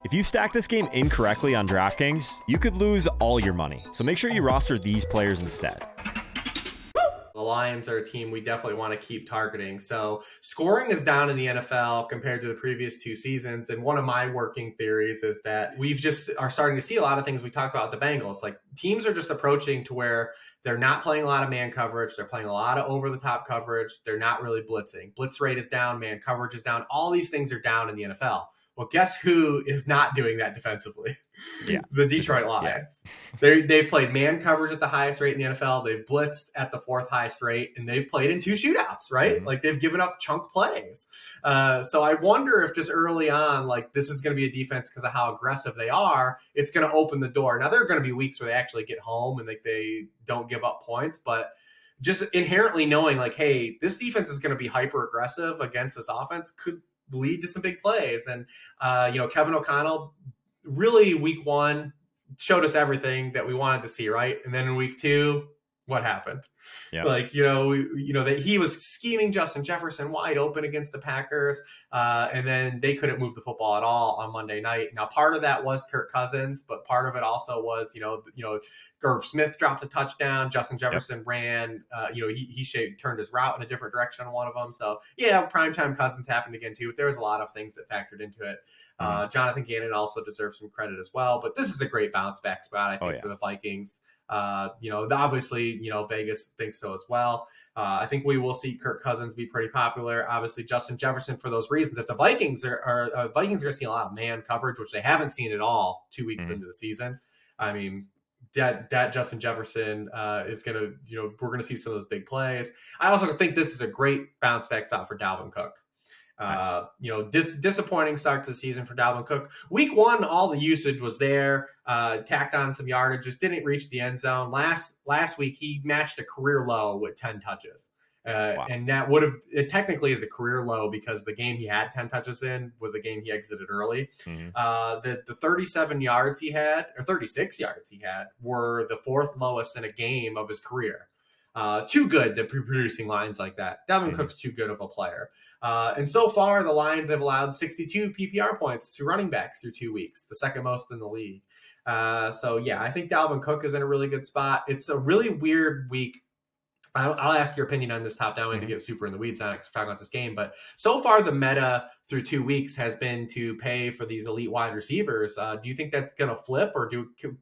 If you stack this game incorrectly on DraftKings, you could lose all your money. So make sure you roster these players instead. The Lions are a team we definitely want to keep targeting. So scoring is down in the NFL compared to the previous two seasons. And one of my working theories is that we've just are starting to see a lot of things we talked about with the Bengals. Like teams are just approaching to where they're not playing a lot of man coverage. They're playing a lot of over-the-top coverage. They're not really blitzing. Blitz rate is down. Man coverage is down. All these things are down in the NFL. Well, guess who is not doing that defensively? Yeah. The Detroit Lions. Yeah. They've played man coverage at the highest rate in the NFL. They've blitzed at the fourth highest rate, and they've played in 2 shootouts, right? Mm-hmm. Like, they've given up chunk plays. So I wonder if just early on, like, this is going to be a defense because of how aggressive they are. It's going to open the door. Now, there are going to be weeks where they actually get home and they don't give up points, but just inherently knowing, like, hey, this defense is going to be hyper aggressive against this offense could lead to some big plays. And, Kevin O'Connell really week 1 showed us everything that we wanted to see. Right. And then in week 2, what happened? Yeah. Like, that he was scheming Justin Jefferson wide open against the Packers. And then they couldn't move the football at all on Monday night. Now, part of that was Kirk Cousins, but part of it also was, Irv Smith dropped a touchdown. Justin Jefferson ran, he turned his route in a different direction on one of them. So yeah, primetime Cousins happened again too, but there was a lot of things that factored into it. Jonathan Gannon also deserves some credit as well, but this is a great bounce back spot, I think, for the Vikings. Obviously, Vegas thinks so as well. I think we will see Kirk Cousins be pretty popular. Obviously, Justin Jefferson for those reasons. If the Vikings are going to see a lot of man coverage, which they haven't seen at all 2 weeks into the season. I mean, that Justin Jefferson is going to, we're going to see some of those big plays. I also think this is a great bounce back spot for Dalvin Cook. Nice. Disappointing start to the season for Dalvin Cook. Week 1, all the usage was there, tacked on some yardage, just didn't reach the end zone. Last week, he matched a career low with 10 touches. Wow. And that it technically is a career low because the game he had 10 touches in was a game he exited early. Mm-hmm. The 37 yards he had, or 36 yards he had, were the 4th lowest in a game of his career. Too good to be producing lines like that. Dalvin Cook's too good of a player. And so far, the Lions have allowed 62 PPR points to running backs through 2 weeks, the second most in the league. I think Dalvin Cook is in a really good spot. It's a really weird week. I'll ask your opinion on this top down to get super in the weeds on it because we're talking about this game. But so far, the meta through 2 weeks has been to pay for these elite wide receivers. Do you think that's going to flip, or could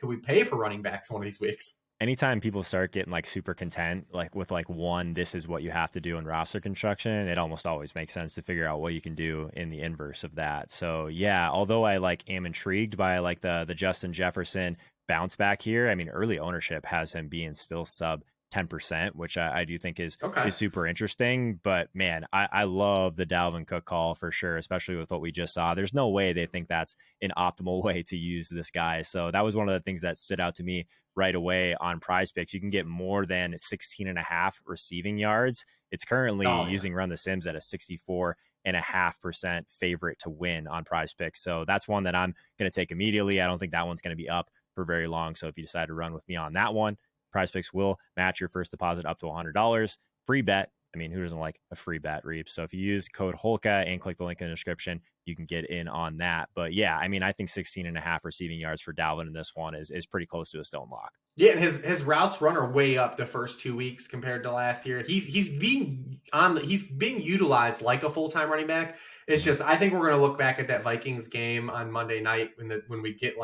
we pay for running backs one of these weeks? Anytime people start getting like super content, like with like one, this is what you have to do in roster construction, it almost always makes sense to figure out what you can do in the inverse of that. So yeah, although I am intrigued by like the Justin Jefferson bounce back here. I mean, early ownership has him being still sub 10%, which I do think is super interesting. But man, I love the Dalvin Cook call for sure, especially with what we just saw. There's no way they think that's an optimal way to use this guy. So that was one of the things that stood out to me right away on PrizePicks. You can get more than 16.5 receiving yards. It's currently using Run the Sims at a 64.5% favorite to win on PrizePicks. So that's one that I'm going to take immediately. I don't think that one's going to be up for very long. So if you decide to run with me on that one, PrizePicks will match your first deposit up to $100. Free bet. I mean, who doesn't like a free bet, Reap? So if you use code HOLKA and click the link in the description, you can get in on that. But yeah, I mean, I think 16.5 receiving yards for Dalvin in this one is pretty close to a stone lock. Yeah, and his routes run are way up the first 2 weeks compared to last year. He's being utilized like a full-time running back. It's just, I think we're going to look back at that Vikings game on Monday night when we get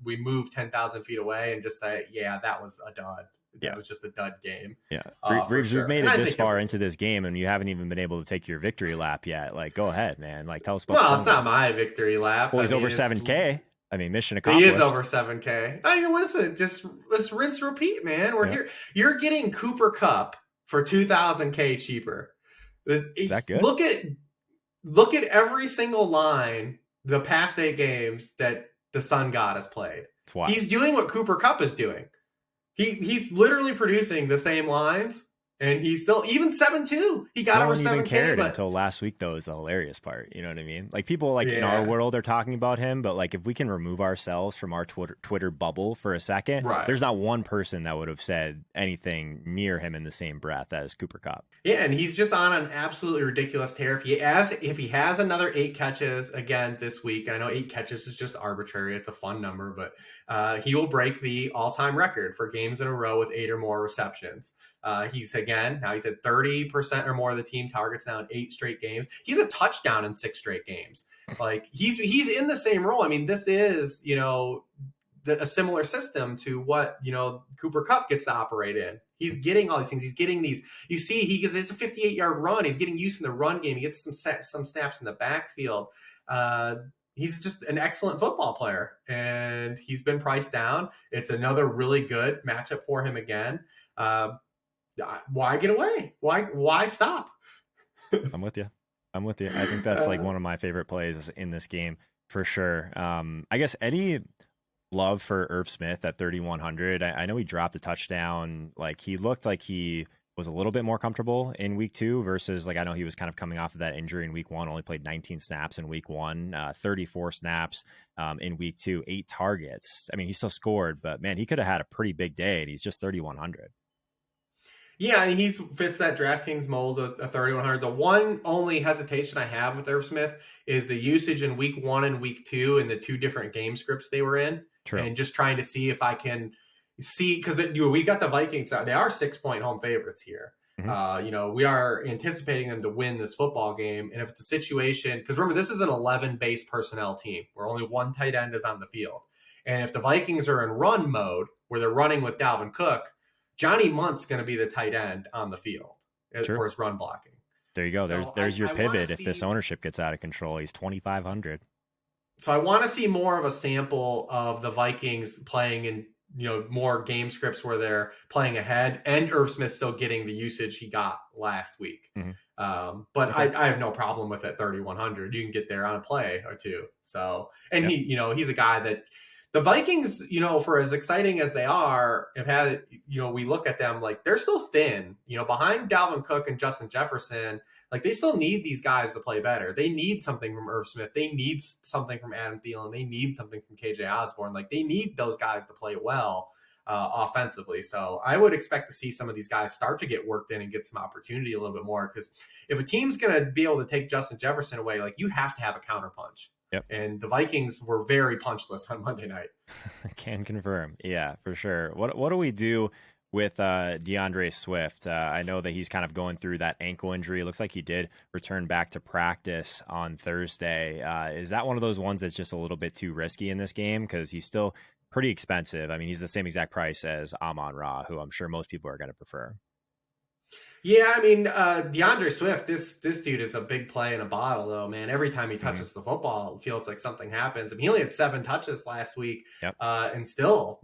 we move 10,000 feet away and just say, yeah, that was a dud. That was just a dud game. Yeah. Reeves, we've made it this far into this game and you haven't even been able to take your victory lap yet. Like, go ahead, man. Like, tell us about Well, it's not my victory lap. Well, he's over 7K. I mean, mission accomplished. He is over 7K. I mean, what is it? Just let's rinse, repeat, man. We're here. You're getting Cooper Kupp for 2,000K cheaper. Is that good? Look at every single line the past 8 games that the Sun God has played. He's doing what Cooper Kupp is doing. He's literally producing the same lines And he's still even 7-2. He got No over one even 7K, cared but until last week, though, is the hilarious part. You know what I mean? Like, people like in our yeah, world are talking about him, but like if we can remove ourselves from our Twitter bubble for a second, right. there's not one person that would have said anything near him in the same breath as Cooper Kupp. Yeah, and he's just on an absolutely ridiculous tear. If he has another 8 catches again this week, and I know 8 catches is just arbitrary, it's a fun number, but he will break the all-time record for games in a row with 8 or more receptions. He's at 30% or more of the team targets now in 8 straight games. He's a touchdown in 6 straight games. Like he's in the same role. I mean, this is, a similar system to what, Cooper Kupp gets to operate in. He's getting all these things. He's getting these. You see, it's a 58-yard run. He's getting used in the run game. He gets some snaps in the backfield. He's just an excellent football player, and he's been priced down. It's another really good matchup for him again. Why get away? Why stop? I'm with you. I think that's like one of my favorite plays in this game for sure. I guess any love for Irv Smith at 3,100. I know he dropped a touchdown. Like, he looked like he was a little bit more comfortable in week 2 versus, like, I know he was kind of coming off of that injury in week 1, only played 19 snaps in week 1, 34 snaps in week 2, 8 targets. I mean, he still scored, but man, he could have had a pretty big day, and he's just 3,100. Yeah, and he fits that DraftKings mold of 3,100. The one only hesitation I have with Irv Smith is the usage in week 1 and week 2 in the 2 different game scripts they were in. True. And just trying to see if I can see, because we got the Vikings out. They are 6-point home favorites here. Mm-hmm. We are anticipating them to win this football game. And if it's a situation, because remember, this is an 11 base personnel team where only one tight end is on the field. And if the Vikings are in run mode where they're running with Dalvin Cook, Johnny Munt's going to be the tight end on the field for his run blocking. There you go. There's your pivot. If this ownership gets out of control, he's 2,500. So I want to see more of a sample of the Vikings playing in, more game scripts where they're playing ahead, and Irv Smith still getting the usage he got last week. Mm-hmm. But okay. I have no problem with it. 3,100. You can get there on a play or two. So, and he's a guy that the Vikings, for as exciting as they are, have had, we look at them like they're still thin, behind Dalvin Cook and Justin Jefferson. Like, they still need these guys to play better. They need something from Irv Smith. They need something from Adam Thielen. They need something from KJ Osborne. Like, they need those guys to play well offensively. So I would expect to see some of these guys start to get worked in and get some opportunity a little bit more. Because if a team's going to be able to take Justin Jefferson away, like, you have to have a counterpunch. Yep. And the Vikings were very punchless on Monday night. Can confirm. Yeah, for sure. What do we do with DeAndre Swift? I know that he's kind of going through that ankle injury. It looks like he did return back to practice on Thursday. Is that one of those ones that's just a little bit too risky in this game? Because he's still pretty expensive. I mean, he's the same exact price as Amon-Ra, who I'm sure most people are going to prefer. Yeah, I mean, DeAndre Swift, this dude is a big play in a bottle, though, man. Every time he touches the football, it feels like something happens. I mean, he only had 7 touches last week, and still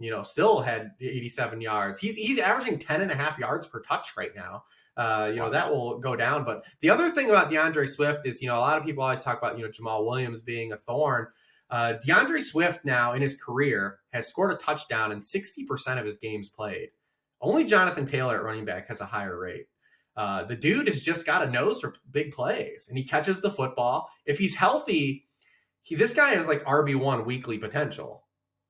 had 87 yards. He's averaging 10.5 yards per touch right now. That will go down. But the other thing about DeAndre Swift is, a lot of people always talk about, Jamal Williams being a thorn. DeAndre Swift now in his career has scored a touchdown in 60% of his games played. Only Jonathan Taylor at running back has a higher rate. The dude has just got a nose for big plays, and he catches the football. If he's healthy, this guy has like RB1 weekly potential.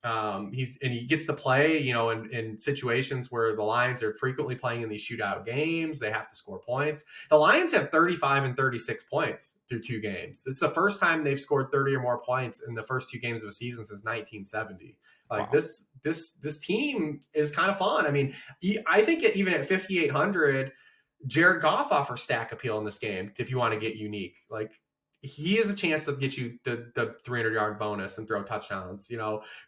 He gets to play, in situations where the Lions are frequently playing in these shootout games. They have to score points. The Lions have 35 and 36 points through 2 games. It's the first time they've scored 30 or more points in the first 2 games of a season since 1970. Like, wow. This team is kind of fun. I mean, I think even at 5,800. Jared Goff offers stack appeal in this game if you want to get unique. Like, he has a chance to get you the 300-yard bonus and throw touchdowns.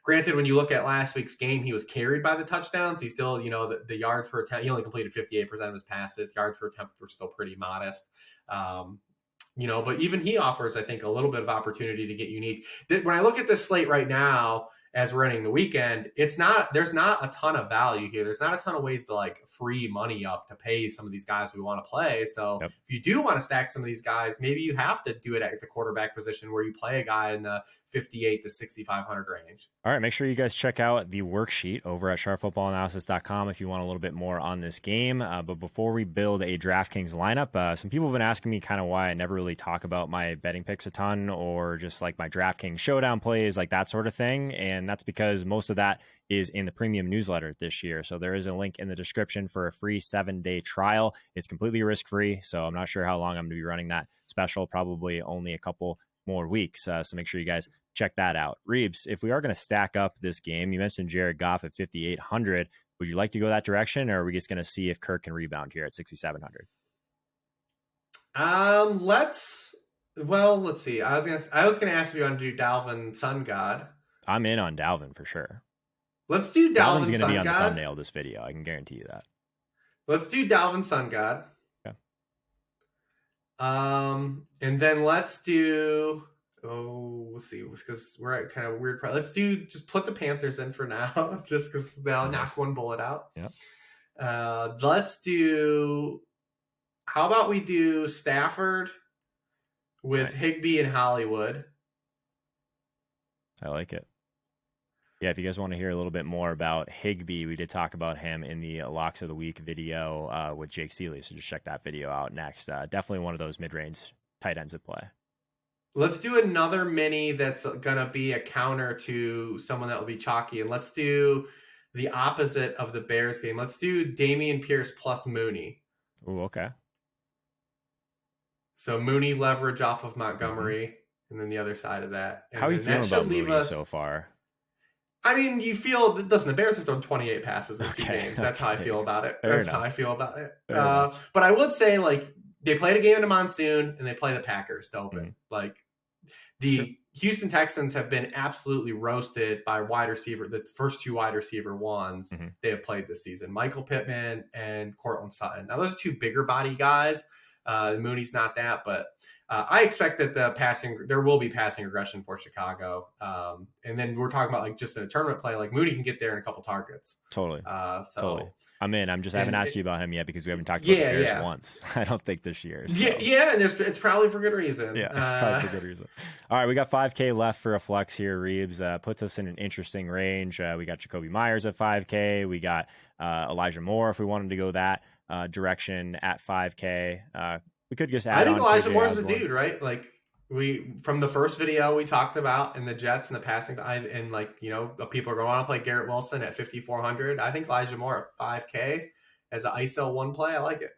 Granted, when you look at last week's game, he was carried by the touchdowns. He still, the yards per attempt, he only completed 58% of his passes. Yards per attempt were still pretty modest. But even he offers, I think, a little bit of opportunity to get unique. When I look at this slate right now, as we're ending the weekend, there's not a ton of value here. There's not a ton of ways to like free money up to pay some of these guys we want to play. So Yep. if you do want to stack some of these guys, maybe you have to do it at the quarterback position where you play a guy in the 58 to 6,500 range. All right, make sure you guys check out the worksheet over at sharpfootballanalysis.com if you want a little bit more on this game. But before we build a DraftKings lineup, some people have been asking me kind of why I never really talk about my betting picks a ton or just like my DraftKings Showdown plays, like that sort of thing. And that's because most of that is in the premium newsletter this year. So there is a link in the description for a free 7-day trial. It's completely risk-free. So I'm not sure how long I'm going to be running that special, probably only a couple more weeks. So make sure you guys check that out. Reeves, if we are going to stack up this game, you mentioned Jared Goff at 5,800. Would you like to go that direction, or are we just going to see if Kirk can rebound here at 6,700? Let's see. I was gonna ask if you want to do Dalvin Sun God. I'm in on Dalvin for sure. Let's do Dalvin Dalvin's going to be on God. the thumbnail of this video. I can guarantee you that. Let's do Dalvin Sun God. Okay. And then let's do. We'll see, because we're at kind of weird. Let's just put the Panthers in for now, just because they'll knock one bullet out. Yep. Let's do. How about we do Stafford with Higbee and Hollywood? I like it. Yeah, if you guys want to hear a little bit more about Higbee, we did talk about him in the Locks of the Week video with Jake Seeley, so just check that video out next. Definitely one of those mid-range tight ends at play. Let's do another mini that's going to be a counter to someone that will be chalky. And let's do the opposite of the Bears game. Let's do Dameon Pierce plus Mooney. Ooh, okay. So Mooney leverage off of Montgomery, and then the other side of that. And how are you feeling about Mooney so far? I mean, you feel, listen, the Bears have thrown 28 passes in 2 games. That's how I feel about it. How I feel about it. But I would say, like, they played a game in the monsoon, and they play the Packers to open. Mm-hmm. Like, the Houston Texans have been absolutely roasted by wide receiver, the first 2 wide receiver ones they have played this season, Michael Pittman and Cortland Sutton. Now, those are 2 bigger body guys. Mooney's not that, but I expect that there will be passing regression for Chicago. And then we're talking about like just in a tournament play, like Mooney can get there in a couple targets. Totally. Totally. I'm in. I haven't asked you about him yet because we haven't talked about the Bears once. I don't think this year. So. Yeah, and it's probably for good reason. Yeah, it's probably for good reason. All right, we got 5K left for a flex here. Reeves puts us in an interesting range. We got Jacoby Myers at 5K. We got Elijah Moore if we wanted to go that direction at 5K. We could just add on. I think Elijah Moore's the dude, right? Like from the first video we talked about in the Jets and the passing, and like, you know, people are going to play Garrett Wilson at 5,400. I think Elijah Moore at 5K as an ISO 1 play. I like it.